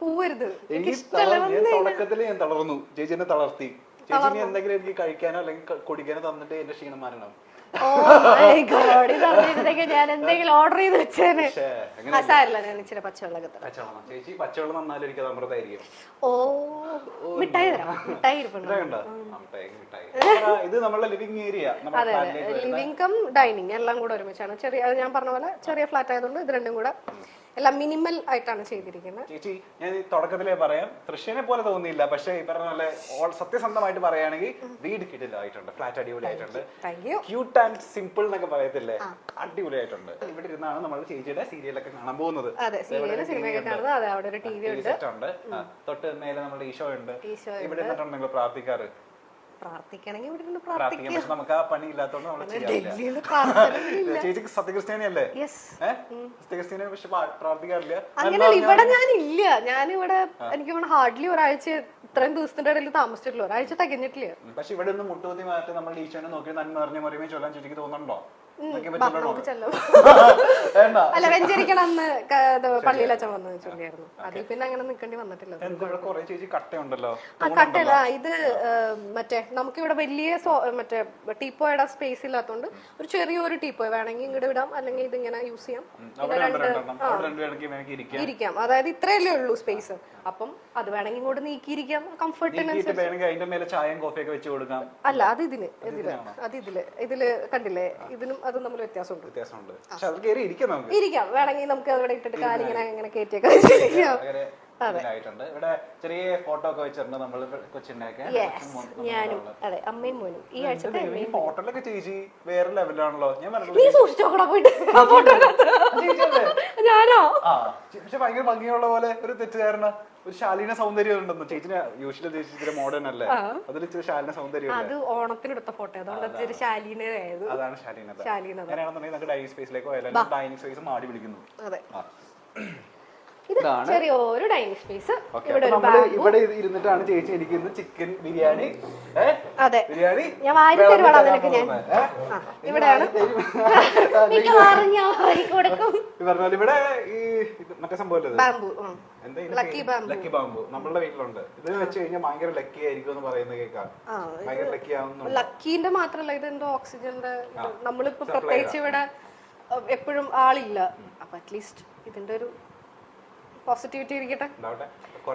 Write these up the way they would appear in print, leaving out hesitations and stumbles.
പോവരുത്. തുടക്കത്തില് ഞാൻ തളർന്നു, ചേച്ചി എന്നെ തളർത്തി. ചേച്ചി എന്തെങ്കിലും എനിക്ക് കഴിക്കാനോ അല്ലെങ്കിൽ കുടിക്കാനോ തന്നിട്ട് എന്റെ ക്ഷീണം മാറണം. ഞാൻ എന്തെങ്കിലും ഓർഡർ ചെയ്ത് വെച്ചേനെ. ഞാൻ ഇച്ചിരി പച്ചവെള്ളം. ചേച്ചി പച്ചവെള്ളം നന്നാലും എനിക്ക് അമൃതായിരിക്കും. ഓ മിഠായി തരാം, മിഠായി ഇത് നമ്മളെ ലിവിംഗ് ഏരിയ. അതെ, ലിവിംഗ് കം ഡൈനിങ് എല്ലാം കൂടെ ഒരുമിച്ചാണ്. ചെറിയ, ഞാൻ പറഞ്ഞ പോലെ ചെറിയ ഫ്ലാറ്റ് ആയതുകൊണ്ട് ഇത് രണ്ടും കൂടെ എല്ലാം മിനിമൽ ആയിട്ടാണ് ചെയ്തിരിക്കുന്നത്. ചേച്ചി ഞാൻ തുടക്കത്തിലേ പറയാം, തൃശ്ശൂരിനെ പോലെ തോന്നിയില്ല. പക്ഷെ ഈ പറഞ്ഞ പോലെ സത്യസന്ധമായിട്ട് പറയുകയാണെങ്കിൽ വീട് കിടിലായിട്ടുണ്ട്, ഫ്ലാറ്റ് അടിപൊളിയായിട്ടുണ്ട്, ക്യൂട്ട് ആൻഡ് സിമ്പിൾ എന്നൊക്കെ പറയത്തില്ലേ, അടിപൊളിയായിട്ടുണ്ട്. ഇവിടെ ഇരുന്നാണ് നമ്മൾ ചേച്ചിയുടെ സീരിയലൊക്കെ കാണാൻ പോകുന്നത്. സെറ്റ് ഉണ്ട്, തൊട്ട് മേലെ നമ്മുടെ ഈശോ ഉണ്ട്. ഇവിടെ ഇരുന്നിട്ടുണ്ട് നിങ്ങൾ പ്രാർത്ഥിക്കാറ്? പ്രാർത്ഥിക്കണം, പക്ഷെ നമുക്ക് ആ പണി ഇല്ലാത്തതുകൊണ്ട് നമ്മൾ ചെയ്യാറില്ല. ചേച്ചിക്ക് സത്യക്രിസ്ത്യാനിയല്ലേ? സത്യക്രിസ്ത്യാനി, പക്ഷെ പ്രാർത്ഥിക്കാറില്ല. അങ്ങനെ ഇവിടെ ഞാനില്ല. ഞാനിവിടെ എനിക്ക് ഹാർഡ്ലി ഒരാഴ്ച, ഇത്രയും ദിവസത്തിന്റെ ഇടയിൽ താമസിച്ചിട്ടില്ല, ഒരാഴ്ച തികഞ്ഞിട്ടില്ല. പക്ഷെ ഇവിടെ ഒന്ന് മുട്ടുകുത്തി മാറ്റി നമ്മൾ ഈശോനെ നോക്കി നന്മ അറിഞ്ഞ മറിയുമേ ചൊല്ലാൻ ചേച്ചിക്ക് തോന്നുന്നുണ്ടോ? അല്ല, വെഞ്ചരിക്കണം അന്ന് പള്ളിയിൽ അച്ഛൻ വന്നത് ചൊല്ലിയായിരുന്നു. അതിൽ പിന്നെ അങ്ങനെ നിൽക്കേണ്ടി വന്നിട്ടില്ല. ആ കട്ടല്ല, ഇത് മറ്റേ നമുക്കിവിടെ വലിയ മറ്റേ ടീപ്പോയുടെ സ്പേസ് ഇല്ലാത്തതുകൊണ്ട് ഒരു ചെറിയൊരു ടീപ്പോയ് വേണമെങ്കിൽ ഇങ്ങോട്ട് ഇടാം, അല്ലെങ്കിൽ ഇതിങ്ങനെ യൂസ് ചെയ്യാം, ഇരിക്കാം. അതായത് ഇത്രയല്ലേ ഉള്ളൂ സ്പേസ്. അപ്പം അത് വേണമെങ്കിൽ ഇങ്ങോട്ട് നീക്കിയിരിക്കാം, കംഫർട്ടിനനുസരിച്ച്. അല്ല, അത് ഇതില് കണ്ടില്ലേ, ഇതിനും അതും തമ്മിൽ വ്യത്യാസമുണ്ട്. ഇരിക്കാം, വേണമെങ്കിൽ നമുക്ക് അവിടെ ഇട്ടിട്ട് കാലിങ്ങനെ അങ്ങനെ കയറ്റിയൊക്കെ വെച്ചിരിക്കാം. ഇവിടെ ചെറിയ ഫോട്ടോ ഒക്കെ വെച്ചിട്ടുണ്ട് നമ്മൾ കൊച്ചിന്റെ. ഞാനും അതെ, അമ്മയും മോനും ഈ ആഴ്ചത്തെ ഫോട്ടോയിലൊക്കെ ചേച്ചി വേറെ ലെവലാണല്ലോ. ഞാൻ സൂക്ഷിച്ചോക്കടാ പോയിട്ട്. ഞാനോ? പക്ഷെ ഭയങ്കര ഭംഗിയുള്ള പോലെ ഒരു തെറ്റുകാരന, ഒരു ശാലീന സൗന്ദര്യം ഉണ്ടെന്ന്. ചേച്ചിന് യൂഷ്വലി ചേച്ചി മോഡേൺ അല്ലേ, അതിൽ ഇച്ചിരി ശാലീന സൗന്ദര്യം. അത് ഓണത്തിനെടുത്ത ഫോട്ടോ, അതുകൊണ്ട് ശാലീനയായത്. അതാണ് ശാലീനത. അങ്ങനെയാണെന്നുണ്ടെങ്കിൽ നമുക്ക് ഡൈനിങ് സ്പേസിലേക്ക് പോയാലും ഡൈനിങ് സ്പേസ് മാടി വിളിക്കുന്നു. അതെ, ചെറിയൊരു ഡൈനിങ് സ്പേസ്. ഇവിടെ ഇരുന്നിട്ടാണ് ചേച്ചി എനിക്ക് ഇന്ന് ചിക്കൻ ബിരിയാണി. അതെ, ഞാൻ വാരി തരുവാടാ നിനക്ക്. ഞാൻ ഇവിടെയാണ് ഇവിടെ ഈ മറ്റേ സംഭവം ബാംബു, ലക്കി ബാംബു നമ്മളുടെ വീട്ടിലുണ്ട്. ഇത് വെച്ച് കഴിഞ്ഞാൽ ഭയങ്കര ലക്കി ആയിരിക്കും എന്ന് പറയുന്നത് കേൾക്കാം. ഭയങ്കര ലക്കി ആവുന്നു. ലക്കീന്റെ മാത്രല്ല, ഇത് എന്തോ ഓക്സിജന്റെ. നമ്മളിപ്പോ പ്രത്യേകിച്ച് ഇവിടെ എപ്പോഴും ആളില്ല, അപ്പൊ അറ്റ്ലീസ്റ്റ് ഇതിന്റെ ഒരു പോസിറ്റിവിറ്റി ഇരിക്കട്ടെ.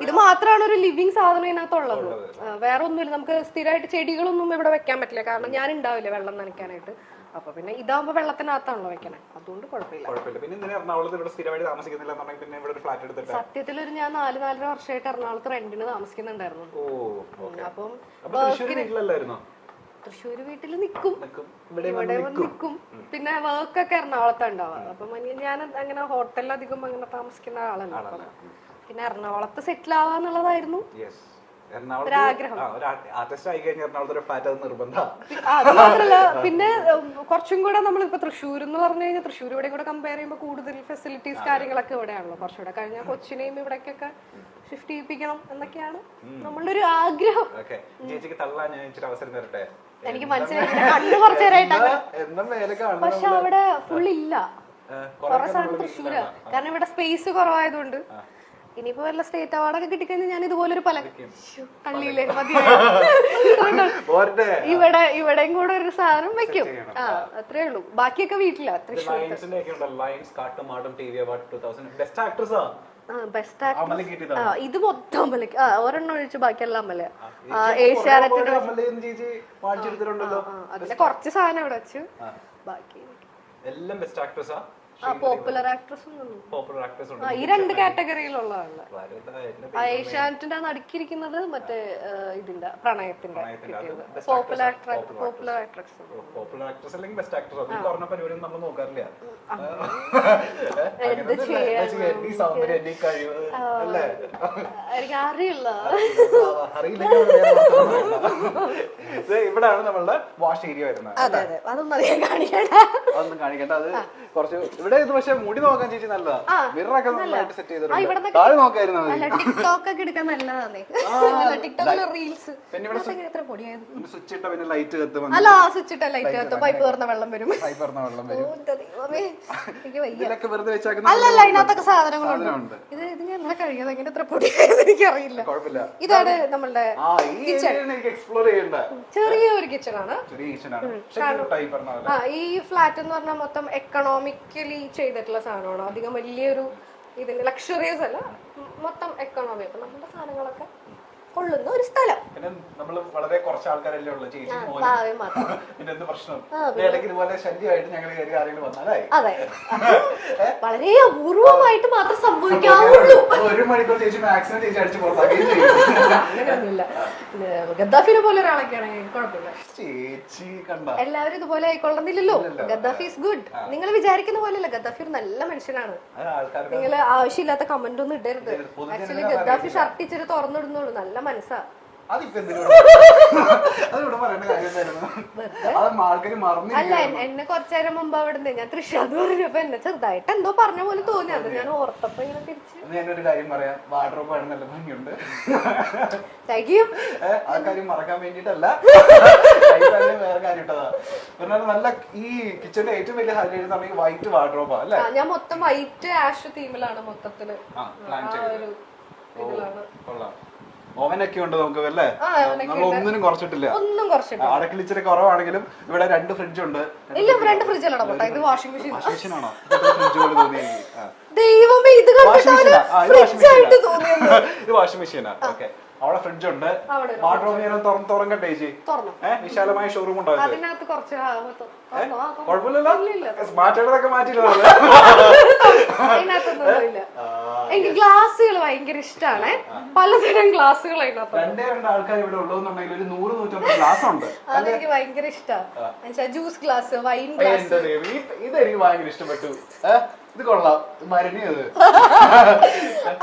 ഇത് മാത്രമാണ് ഒരു ലിവിങ് സാധനം ഇതിനകത്തുള്ളത്, വേറെ ഒന്നുമില്ല. നമുക്ക് സ്ഥിരമായിട്ട് ചെടികളൊന്നും ഇവിടെ വെക്കാൻ പറ്റില്ല, കാരണം ഞാൻ ഉണ്ടാവില്ല വെള്ളം നനയ്ക്കാനായിട്ട്. അപ്പൊ പിന്നെ ഇതാകുമ്പോ വെള്ളത്തിനകത്താണല്ലോ വെക്കണേ, അതുകൊണ്ട് കുഴപ്പമില്ല. സത്യത്തിൽ ഒരു ഞാൻ 4-4.5 വർഷമായിട്ട് എറണാകുളത്ത് റെന്റിന് താമസിക്കുന്നുണ്ടായിരുന്നു. അപ്പം തൃശ്ശൂര് വീട്ടിൽ നിക്കും, ഇവിടെ നിക്കും. പിന്നെ വർക്കൊക്കെ എറണാകുളത്ത് ഉണ്ടാവുക. അപ്പം ഞാൻ അങ്ങനെ ഹോട്ടലിൽ അധികം അങ്ങനെ താമസിക്കുന്ന ആളല്ല. പിന്നെ എറണാകുളത്ത് സെറ്റിൽ ആവാന്നുള്ളതായിരുന്നു ഒരാഗ്രഹം. അത് മാത്രല്ല, പിന്നെ കുറച്ചും കൂടെ നമ്മളിപ്പോ തൃശ്ശൂർ എന്ന് പറഞ്ഞു കഴിഞ്ഞാൽ തൃശ്ശൂർ ഇവിടെ കൂടെ കമ്പയർ ചെയ്യുമ്പോൾ കൂടുതൽ ഫെസിലിറ്റീസ് കാര്യങ്ങളൊക്കെ ഇവിടെയാണല്ലോ. കുറച്ചുകൂടെ കഴിഞ്ഞാൽ കൊച്ചിനെയും ഇവിടേക്കൊക്കെ ഷിഫ്റ്റ് ചെയ്യിപ്പിക്കണം എന്നൊക്കെയാണ് നമ്മളുടെ ഒരു ആഗ്രഹം. എനിക്ക് മനസ്സിലായി, കണ്ണു കുറച്ചു നേരമായിട്ടാണ്. പക്ഷെ അവിടെ ഫുൾ ഇല്ല, കുറെ സാധനം തൃശ്ശൂരാ. കാരണം ഇവിടെ സ്പേസ് കുറവായതുകൊണ്ട്. ഇനിയിപ്പോ വല്ല സ്റ്റേറ്റ് അവാർഡൊക്കെ കിട്ടിക്കഴിഞ്ഞാൽ ഞാൻ ഇതുപോലൊരു പള്ളിയിലെ ഇവിടെയും കൂടെ ഒരു സാധനം വെക്കും. അത്രേ ഉള്ളൂ, ബാക്കിയൊക്കെ വീട്ടിലാ. തൃശ്ശൂർ ഇത് മൊത്തം അമ്പലക്ക്, ഒരെണ്ണം ഒഴിച്ച് ബാക്കിയെല്ലാം അമ്പല. ഏഷ്യാനെറ്റിന്റെ അതിന്റെ കുറച്ച് സാധനം അവിടെ വെച്ചു, ബാക്കി എല്ലാം ബെസ്റ്റ് ആക്ട്രസാ. പോപ്പുലർ ആക്ട്രസ് ഈ 2 കാറ്റഗറിയിലുള്ളതാണ്. ഏഷ്യാനെറ്റിന്റെ നടുക്കിയിരിക്കുന്നത് മറ്റേ ഇതിന്റെ പ്രണയത്തിന്റെ പോപ്പുലർ ആക്ട്രസ്. എനിക്ക് അറിയില്ല. ഇവിടെയാണ് നമ്മളുടെ വാഷ് ഏരിയ വരുന്നത്. അതെ, അതെ, അതൊന്നും അറിയാൻ കാണിക്കേണ്ട. അത് കുറച്ച് ഇവിടെ ഇത് പക്ഷെ മുടി നോക്കാൻ ചേച്ചി നല്ലതാ. മിററൊക്കെ നന്നായിട്ട് സെറ്റ് ഇവിടെ ചെയ്തിട്ടുണ്ട്. താഴെ നോക്കായിരുന്നു ടിക്ടോക്ക് ഒക്കെ എടുക്കാൻ നല്ലതാണേ. ടിക്ടോക്കിലെ റീൽസ് എത്ര പൊടിയായത്. സ്വിച്ച് ഇട്ട പിന്നെ ലൈറ്റ് കത്തും. അല്ല സ്വിച്ച് ഇട്ട ലൈറ്റ് കത്തും. പൈപ്പ് തുറന്ന വെള്ളം വരും. പൈപ്പ് തുറന്ന വെള്ളം വരും. എനിക്ക് വയ്യ. ഇതിലൊക്കെ വെറുതെ വെച്ചാൽ അല്ലല്ല ഇതിനകത്തൊക്കെ സാധനങ്ങളുണ്ട്. ഇത് ഞാൻ എങ്ങനെ കഴിയാതെ എങ്ങനെ എത്ര പൊടിയായത് എനിക്കറിയില്ല. കുഴപ്പമില്ല. ഇതാണ് നമ്മളുടെ എക്സ്പ്ലോർ ചെയ്യണ്ട ചെറിയൊരു കിച്ചൺ ആണ്. ഈ ഫ്ലാറ്റ് എന്ന് പറഞ്ഞാൽ മൊത്തം എക്കണോമിക്കലി ചെയ്തിട്ടുള്ള സാധനമാണ്. അധികം വലിയൊരു ഇതിന്റെ ലക്ഷറിയസ് അല്ല, മൊത്തം എക്കണോമി. അപ്പൊ നമ്മുടെ സാധനങ്ങളൊക്കെ കൊള്ളുന്ന ഒരു സ്ഥലം. പിന്നെ നമ്മള് വളരെ കുറച്ച് ആൾക്കാരല്ലേ ഉള്ളൂ. ചേച്ചി പിന്നെ എന്ത് പ്രശ്നം ഇതുപോലെ ശല്യമായിട്ട് ഞങ്ങൾ കയറി ആരെങ്കിലും വന്നാലേ അതെ വളരെ അപൂർവമായിട്ട് മാത്രം സംഭവിക്കാവുള്ളൂ. 1 മണിക്കൂർ ചേച്ചി മാക്സിമം ചേച്ചി അടിച്ചു പുറത്താക്കുകയും ചെയ്യും. അങ്ങനെയൊന്നുമില്ല. ഗദ്ദാഫിനെ പോലെ ഒരാളൊക്കെയാണെങ്കിൽ കുഴപ്പമില്ല. ചേച്ചി കണ്ട എല്ലാവരും ഇതുപോലെ ആയിക്കൊള്ളുന്നില്ലല്ലോ. Gaddafi is good. നിങ്ങൾ വിചാരിക്കുന്ന പോലെയല്ല. ഗദ്ദാഫി ഒരു നല്ല മനുഷ്യനാണ്. നിങ്ങൾ ആവശ്യമില്ലാത്ത കമന്റ് ഒന്നും ഇടരുത്. ആക്ച്വലി ഗദ്ദാഫി ഷർട്ട് ഇച്ചിരി തുറന്നിടുന്നുള്ളൂ. നല്ല മനസ്സാ. അല്ല എന്നെ കുറച്ചേരം മുമ്പ് അവിടെ ഞാൻ തൃശ്ശൂർ പറഞ്ഞപ്പോ എന്നെ ചെറുതായിട്ട് എന്തോ പറഞ്ഞ പോലെ തോന്നി. അത് ഞാൻ ഓർത്തപ്പോ ഇങ്ങനെ തിരിച്ചു. ഞാനൊരു കാര്യം പറയാം. വാർഡ്രോബ് ആണ് നല്ല ഭംഗിയുണ്ട്. Thank you. ആ കാര്യം മറക്കാൻ വേണ്ടിട്ടല്ല, വേറെ കാര്യം ഇട്ടതാ. നല്ല ഈ കിച്ചണിന്റെ ഏറ്റവും വലിയ ഹൈലൈറ്റ് എന്ന് വൈറ്റ് വാർഡ്രോബാ അല്ലേ? ഞാൻ മൊത്തം വൈറ്റ് ആഷ് തീമിലാണ് മൊത്തത്തില്. ഓവനൊക്കെ ഉണ്ട് നമുക്ക് അല്ലേ? നമ്മൾ ഒന്നിനും കുറച്ചിട്ടില്ല. അടക്കിൽ ഇച്ചിരി കുറവാണെങ്കിലും ഇവിടെ 2 ഫ്രിഡ്ജ് ഉണ്ട്. ഇല്ല 2 ഫ്രിഡ്ജിലാണ്. ഇത് വാഷിംഗ് മെഷീൻ. വാഷിംഗ് ആണോ? ഫ്രിഡ്ജ് പോലെ തോന്നി. ദൈവമേ ഇത് ഇത് വാഷിംഗ് മെഷീനാ. ഓക്കെ അവിടെ ഫ്രിഡ്ജ് ഉണ്ട്. വാർഡ്രോബ് ഞാൻ തുറക്കട്ടെ ചേച്ചി? വിശാലമായ ഷോറൂം ഉണ്ടാവും. കുഴപ്പമില്ലല്ലോ. മാറ്റേണ്ടതൊക്കെ മാറ്റിയില്ല. എനിക്ക് ഗ്ലാസുകൾ ഭയങ്കര ഇഷ്ടമാണ്. പലതരം ഗ്ലാസുകൾ 2 ആൾക്കാർ ഇവിടെ ഉള്ളതെന്നുണ്ടെങ്കിൽ ഒരു 100-150 ഗ്ലാസ് ഉണ്ട്. അതെനിക്ക് ഭയങ്കര ഇഷ്ടമാണ്. Juice glass, wine glass. ഇതെനിക്ക് ഭയങ്കര ഇഷ്ടപ്പെട്ടു. ഇത് കൊള്ളാം. മരുന്നിയത്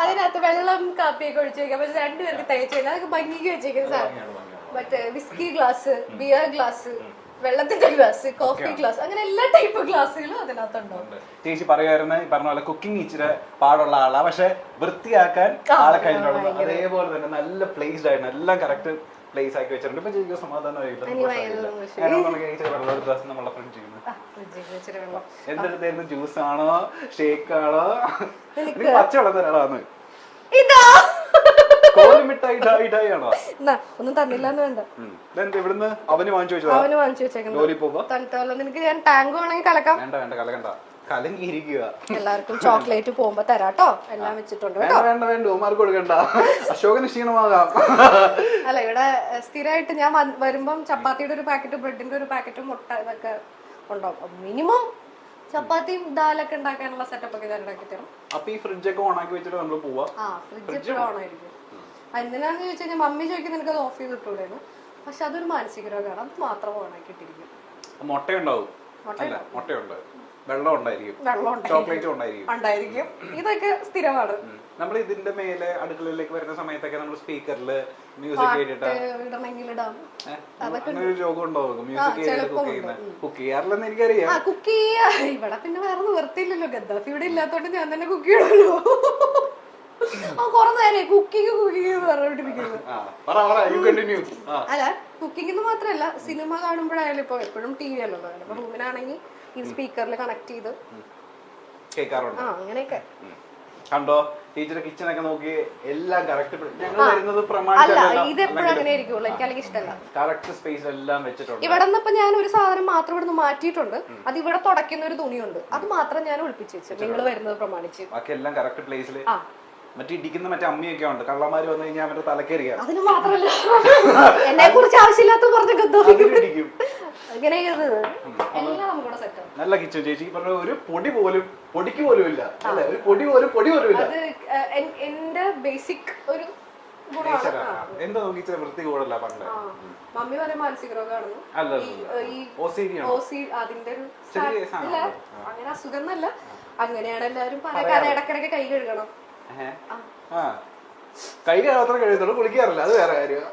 അതിനകത്ത് വെള്ളം കാപ്പിയൊക്കെ ഒഴിച്ചു വെക്കാം. പക്ഷെ 2 പേർക്ക് തയ്ച്ചു അതൊക്കെ ഭംഗിക്ക് വെച്ചേക്കുന്ന സാധനം. മറ്റേ വിസ്കി ഗ്ലാസ്, ബിയർ ഗ്ലാസ്, വെള്ളത്തിന്റെ ഗ്ലാസ്, കോഫി ഗ്ലാസ്, അങ്ങനെ എല്ലാ ടൈപ്പ് ഗ്ലാസ്സുകളും അതിനകത്തുണ്ടാവും. ചേച്ചി പറയുമായിരുന്നു ഈ പറഞ്ഞ പോലെ കുക്കിംഗ് ഇച്ചിരി പാടുള്ള ആളാ, പക്ഷെ വൃത്തിയാക്കാൻ ആളെ കഴിഞ്ഞിട്ടുണ്ട്. അതേപോലെ തന്നെ നല്ല പ്ലേസ്ഡ് ആയിരുന്നു. എല്ലാം കറക്റ്റ് പ്ലേസ് ആക്കി വെച്ചിട്ടുണ്ട്. ഇപ്പൊ ചേച്ചിക്ക് സമാധാനമായില്ല. നമ്മളെ ഫ്രണ്ട് ചെയ്യുന്നത് എന്തെടുത്തായിരുന്നു? ജ്യൂസ് ആണോ ഷേക്ക് ആണോ പച്ചവെള്ളം തരാളാന്ന്? ഒന്നും തന്നില്ലാന്ന് വേണ്ട. ഇവിടുന്ന് അവന് വാങ്ങിച്ചു വെച്ചേക്കുന്നത്. നിനക്ക് ഞാൻ ടാങ്ക് വേണമെങ്കിൽ കലക്കാം. വേണ്ട കലക്കണ്ട, കലങ്ങിയിരിക്കുക. എല്ലാവർക്കും ചോക്ലേറ്റ് പോകുമ്പോ തരാട്ടോ. എല്ലാം വെച്ചിട്ടുണ്ട്. വേണ്ട ഉമാർക്ക് കൊടുക്കണ്ട. അശോകന് ക്ഷീണമാകാം. അല്ല ഇവിടെ സ്ഥിരമായിട്ട് ഞാൻ വരുമ്പം ചപ്പാത്തിയുടെ ഒരു പാക്കറ്റ്, ബ്രെഡിന്റെ ഒരു പാക്കറ്റും, മുട്ട ഇതൊക്കെ ഉണ്ടാവും. മിനിമം ചപ്പാത്തിയും ദാലൊക്കെ ഉണ്ടാക്കാനുള്ള സെറ്റപ്പ് ഒക്കെ ഞാൻ ഉണ്ടാക്കി തരും. അപ്പൊ ഈ ഫ്രിഡ്ജൊക്കെ ഓൺ ആക്കി വെച്ചിട്ട് നമ്മള് പോവാ? ഫ്രിഡ്ജ് ഓൺ ആയിരിക്കും. എന്തിനാന്ന് ചോദിച്ചു കഴിഞ്ഞാൽ മമ്മി ചോദിക്കുന്നത് നിനക്ക് അത് ഓഫ് ചെയ്ത് ഇട്ടൂടെന്ന്. പക്ഷെ അതൊരു മാനസിക രോഗമാണ്. അത് മാത്രം ഓൺ ആക്കിയിട്ടിരിക്കും. മുട്ടയുണ്ടാവും. മുട്ടയുണ്ട്, വെള്ളം ഉണ്ടായിരിക്കും, ചോക്ലേറ്റും ഉണ്ടായിരിക്കും. ഇതൊക്കെ സ്ഥിരമാണ്. നമ്മൾ ഇതിന്റെ മേലെ അടുക്കളയിലേക്ക് വരുന്ന സമയത്തൊക്കെ നമ്മൾ സ്പീക്കറില് മ്യൂസിക് കേട്ടിട്ട് രോഗം ഉണ്ടാവും. മ്യൂസിക് കുക്ക് ചെയ്യാറില്ലെന്ന് എനിക്കറിയാം. കുക്ക് ചെയ്യാ ഇവിടെ പിന്നെ വേറെ നിവർത്തിയില്ലല്ലോ. ഗദ്ദാഫി ഇവിടെ ഇല്ലാത്തോണ്ട് ഞാൻ തന്നെ കുക്ക് ചെയ്യണല്ലോ. കൊറേ നേരം കുക്കിംഗ് പറഞ്ഞോണ്ടിരിക്കുന്നത്. അല്ല കുക്കിംഗ് മാത്രല്ല, സിനിമ കാണുമ്പോഴായാലും ഇപ്പൊ എപ്പോഴും ടി വി അല്ലല്ലോ. ഇപ്പൊ റൂമിനാണെങ്കിൽ ഈ സ്പീക്കറിൽ കണക്ട് ചെയ്ത് അങ്ങനെയൊക്കെ കണ്ടോ. ടീച്ചർ കിച്ചൺ ഒക്കെ നോക്കി എല്ലാം കറക്റ്റ്. ഇത് എപ്പോഴും അങ്ങനെ ആയിരിക്കുള്ളൂ. എനിക്ക് അല്ലെങ്കിൽ ഇഷ്ടമല്ല. കറക്റ്റ് സ്പേസ് എല്ലാം വെച്ചിട്ടുണ്ട്. ഇവിടെ നിന്ന് ഇപ്പൊ ഞാൻ ഒരു സാധനം മാത്രം ഇവിടെ നിന്ന് മാറ്റിയിട്ടുണ്ട്. അത് ഇവിടെ തുടയ്ക്കുന്ന ഒരു തുണിയുണ്ട്. അത് മാത്രം ഞാൻ ഒളിപ്പിച്ചു വെച്ചു നിങ്ങൾ വരുന്നത് പ്രമാണിച്ച്. ബാക്കി എല്ലാം കറക്റ്റ് പ്ലേസിൽ. മറ്റേ ഇടിക്കുന്ന മറ്റേ അമ്മിയൊക്കെ ഉണ്ട്. കള്ളന്മാര് വന്നു കഴിഞ്ഞാൽ അവരുടെ തലക്കേറിയാ. അതിന് മാത്രല്ല എന്നെ കുറിച്ച് ആവശ്യമില്ലാത്ത പറഞ്ഞ ഗദ്ദാഫിക്കും അങ്ങനെ നല്ല കിച്ചൺ. ചേച്ചി പറഞ്ഞ ഒരു പൊടിക്ക് പോലും ഇല്ല അല്ലെ? ഒരു പൊടി പോലും ഇല്ല. എന്റെ ബേസിക് ഒരു എന്താ നോക്കി വൃത്തി കൂടല്ല. പണ്ട് മമ്മി പറയും മാനസിക രോഗമാണെന്ന്. അതിന്റെ ഒരു അങ്ങനെ അസുഖം എന്നല്ല, അങ്ങനെയാണ് എല്ലാവരും പറയാൻ. ഇടക്കിടക്ക് കൈ കഴുകണം. കൈ മാത്രം കഴിയത്തുള്ളൂ, കുളിക്കാറില്ല, അത് വേറെ കാര്യം.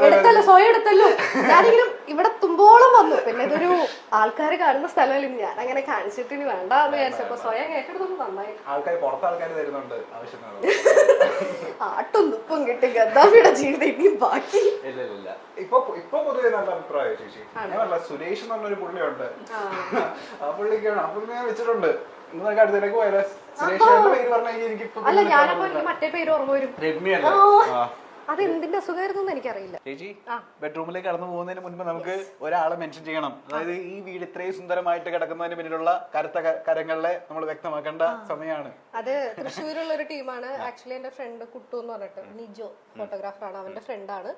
എടുത്തല്ലോ, സ്വയം എടുത്തല്ലോ. ഞാനിങ്ങനെ ഇവിടെ തുമ്പോളം വന്നു, പിന്നെ ഇതൊരു ആൾക്കാര് കാണുന്ന സ്ഥലമല്ല, ഞാൻ അങ്ങനെ കാണിച്ചിട്ട് ഇനി വേണ്ടെന്ന് വിചാരിച്ചപ്പോ സ്വയം ഏറ്റെടുത്തൊന്നും നന്നായി. ആൾക്കാർ പുറത്ത് ആൾക്കാർ തരുന്നുണ്ട് ആവശ്യമാണ്. ആട്ടും തുപ്പും കിട്ടി ഗദ്ദാഫിയുടെ ജീവിതം ഇനിയും ബാക്കി. ഇല്ല ഇപ്പൊ പൊതുവെ നല്ല അഭിപ്രായം ചേച്ചി. ഞാൻ സുരേഷ് എന്ന് പറഞ്ഞൊരു പുള്ളിയുണ്ട്, ആ പുള്ളിക്കാണ്, ആ പുള്ളി ഞാൻ വെച്ചിട്ടുണ്ട്. ഇന്നൊക്കെ അടുത്തേക്ക് പോയാലോ? സുരേഷിന്റെ പേര് പറഞ്ഞാൽ എനിക്ക് അല്ല, ഞാനപ്പോ എനിക്ക് മറ്റേ പേര് ഓർമ്മ വരും. രമ്യല്ലേ? അത് എന്തിന്റെ അസുഖമായിരുന്നു എനിക്കറിയില്ല. ചേച്ചി ബെഡ്റൂമിലേക്ക് കടന്നു പോകുന്നതിന് മുൻപ് നമുക്ക് ഒരാളെ മെൻഷൻ ചെയ്യണം. അതായത് ഈ വീട് ഇത്രയും സുന്ദരമായിട്ട് കിടക്കുന്നതിന് പിന്നിലുള്ള കറുത്ത കരങ്ങളെ നമ്മൾ വ്യക്തമാക്കേണ്ട സമയമാണ്. അത് തൃശ്ശൂരുള്ള ഒരു ടീമാണ്. ആക്ച്വലി എന്റെ ഫ്രണ്ട് കുട്ടു എന്ന് പറഞ്ഞിട്ട്, നിജോ ഫോട്ടോഗ്രാഫറാണ്, അവന്റെ ഫ്രണ്ടാണ്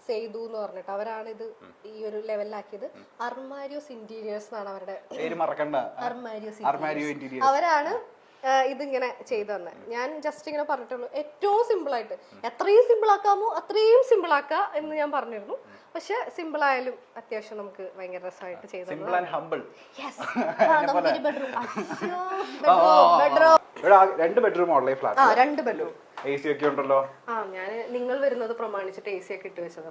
സെയ്തു എന്ന് പറഞ്ഞിട്ട്, അവരാണ് ഇത് ഈ ഒരു ലെവലിലാക്കിയത്. അർമാരിയോസ് ഇന്റീരിയേഴ്സ് എന്നാണ് അവരുടെ പേര്, മറക്കണ്ട. അർമാരിയോ ഇന്റീരിയേഴ്സ് അവരാണ് ഇതിങ്ങനെ ചെയ്തു തന്നെ. ഞാൻ ജസ്റ്റ് ഇങ്ങനെ പറഞ്ഞിട്ടുള്ളൂ, ഏറ്റവും സിമ്പിൾ ആയിട്ട് എത്രയും സിമ്പിൾ ആക്കാമോ അത്രയും സിമ്പിൾ ആക്കുക എന്ന് ഞാൻ പറഞ്ഞിരുന്നു. പക്ഷെ സിമ്പിൾ ആയാലും അത്യാവശ്യം നമുക്ക് ഭയങ്കര രസമായിട്ട് ചെയ്തു. രണ്ട് ബെഡ്റൂം ഉള്ള ഫ്ലാറ്റ്, 2 ബെഡ്റൂം, AC ഒക്കെ ഉണ്ടല്ലോ. ഞാൻ നിങ്ങൾ വരുന്നത് പ്രമാണിച്ചിട്ട് AC ഒക്കെ ഇട്ട് വെച്ചത്.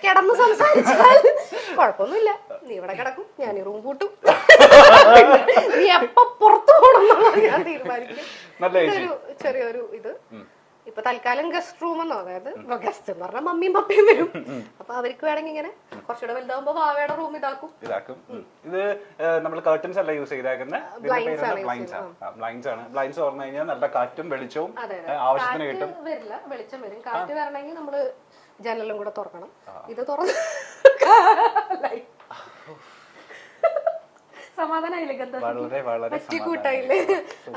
കിടന്ന് സംസാരിച്ചാൽ കുഴപ്പമൊന്നുമില്ല, നീ ഇവിടെ കിടക്കും, ഞാൻ ഈ റൂം കൂട്ടും, നീ എപ്പ പുറത്തു പോകണം ഞാൻ തീരുമാനിക്കും. ചെറിയൊരു ഇത് ഇപ്പൊ തൽക്കാലം ഗസ്റ്റ് റൂം എന്നോ, അതായത് ഗസ്റ്റ് എന്ന് പറഞ്ഞാൽ മമ്മിയും പപ്പയും വരും, അപ്പൊ അവർക്ക് വേണമെങ്കിൽ ഇങ്ങനെ കുറച്ചുകൂടെ വലുതാവുമ്പോ വാവയുടെ റൂം ഇതാക്കും. ഇത് നമ്മൾ കർട്ടൻസ് അല്ല യൂസ് ചെയ്തേക്കുന്നത്, ബ്ലൈൻഡ്സ് ആണ്. ബ്ലൈൻഡ്സ് പറഞ്ഞു കഴിഞ്ഞാൽ നല്ല കാറ്റും വെളിച്ചവും ആവശ്യത്തിന് കിട്ടും. വരില്ല, വെളിച്ചം വരും. കാറ്റ് വരണമെങ്കിൽ നമ്മള് ജനലും കൂടെ തുറക്കണം. ഇത് തുറന്ന് സമാധാനായില്ലേ,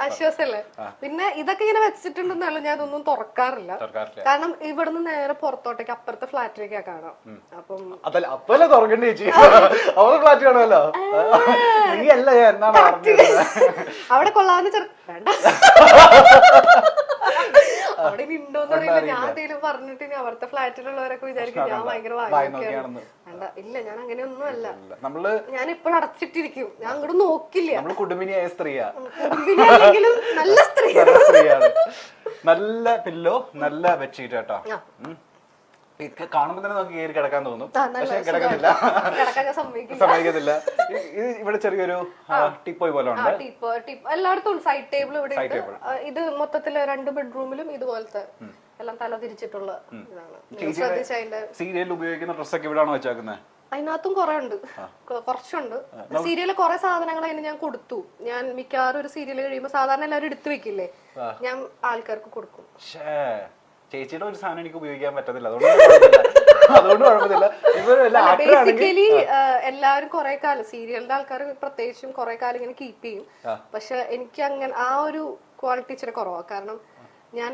ആശ്വാസല്ലേ. പിന്നെ ഇതൊക്കെ ഇങ്ങനെ വെച്ചിട്ടുണ്ടെന്നല്ല, ഞാൻ ഇതൊന്നും തുറക്കാറില്ല. കാരണം ഇവിടുന്ന് നേരെ പുറത്തോട്ടേക്ക് അപ്പുറത്തെ ഫ്ലാറ്റിലേക്കാ കാണാം. അപ്പം അവിടെ കൊള്ളാവുന്ന വേണ്ട, അവിടെ ഉണ്ടോന്ന് അറിയില്ല. ഞാൻ എന്തെങ്കിലും പറഞ്ഞിട്ട് ഇനി അവിടുത്തെ ഫ്ലാറ്റിലുള്ളവരൊക്കെ വിചാരിക്കും ഞാൻ ഭയങ്കര വാങ്ങിക്കാണ്. വേണ്ട, ഇല്ല, ഞാൻ അങ്ങനെയൊന്നും അല്ല. ഞാൻ ഇപ്പോഴും അടച്ചിട്ടിരിക്കും, ഞാൻ അങ്ങോട്ട് നോക്കില്ല. കുടുംബിനിയായ സ്ത്രീയാ, കുടുംബിനിയാണെങ്കിലും നല്ല സ്ത്രീയാണ്. നല്ല പില്ലോ, നല്ല ബെഡ്ഷീറ്റ് കേട്ടോ. കാണുമ്പോ തന്നെ നമുക്ക് കയറി കിടക്കാൻ തോന്നും, പക്ഷെ കിടക്കുന്നില്ല, സമ്മതിക്കത്തില്ല. ഇത് ഇവിടെ ചെറിയൊരു ടിപ്പോയ് പോലെ ഉണ്ട്. എല്ലായിടത്തും സൈഡ് ടേബിൾ ഇവിടെ ഉണ്ട്. ഇത് മൊത്തത്തില് 2 ബെഡ്റൂമിലും ഇതുപോലത്തെ എല്ലാം തല തിരിച്ചിട്ടുള്ള ഇതാണ്. സീരിയൽ ഉപയോഗിക്കുന്ന ഡ്രസ്സൊക്കെ ഇവിടാണോ വെച്ചേക്കുന്നത്? അതിനകത്തും കുറെ ഉണ്ട്, കുറച്ചുണ്ട്. സീരിയലിൽ കുറെ സാധനങ്ങൾ അതിന് ഞാൻ കൊടുത്തു. ഞാൻ മിക്കവാറും ഒരു സീരിയൽ കഴിയുമ്പോ സാധാരണ എല്ലാവരും എടുത്തു വെക്കില്ലേ, ഞാൻ ആൾക്കാർക്ക് കൊടുക്കും. ചേച്ചിയുടെ ഒരു സാധനം എനിക്ക് ഉപയോഗിക്കാൻ പറ്റത്തില്ല, അതുകൊണ്ട് കുഴപ്പമില്ല. ബേസിക്കലി എല്ലാവരും കുറെ കാലം സീരിയലിന്റെ ആൾക്കാർ പ്രത്യേകിച്ചും കുറെ കാലം ഇങ്ങനെ കീപ്പ് ചെയ്യും. പക്ഷെ എനിക്ക് അങ്ങനെ ആ ഒരു ക്വാളിറ്റി ഇച്ചിരി കുറവാണ്. കാരണം ഞാൻ